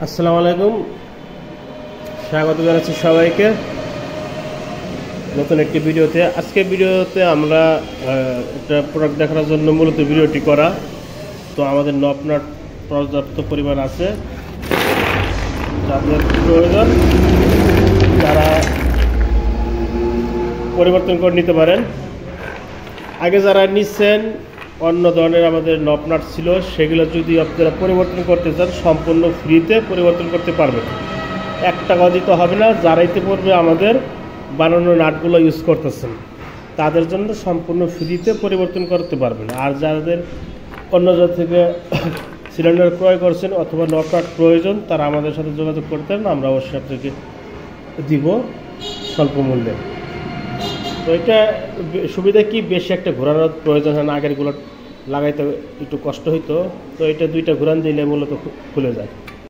আসসালামু আলাইকুম, স্বাগত জানাচ্ছি সবাইকে নতুন একটি ভিডিওতে। আজকে ভিডিওতে আমরা একটা প্রোডাক্ট দেখানোর জন্য মূলত ভিডিওটি করা। তো আমাদের নব নাট পর্যাপ্ত পরিমাণ আছে, যাদের প্রয়োজন তারা পরিবর্তন করে নিতে পারেন। আগে যারা নিচ্ছেন অন্য ধরনের আমাদের নব নাট ছিল, সেগুলো যদি আপনারা পরিবর্তন করতে চান সম্পূর্ণ ফ্রিতে পরিবর্তন করতে পারবেন। 1 টাকা দিতে হবে না। যারাইতে পড়বে আমাদের বানানো নাটগুলো ইউজ করতেছেন তাদের জন্য সম্পূর্ণ ফ্রিতে পরিবর্তন করতে পারবেন। আর যাদের অন্য জায়গা থেকে সিলিন্ডার ক্রয় করছেন অথবা নব নাট প্রয়োজন, তারা আমাদের সাথে যোগাযোগ করতেন, আমরা অবশ্যই আপনাকে দিব স্বল্প মূল্যে। তো এটা সুবিধা কি, বেশি একটা ঘোরানোর প্রয়োজন হয় না। আগেরগুলো লাগাইতে একটু কষ্ট হইতো, তো এটা 2টা ঘোরান দিলে মূলত খুলে যায়।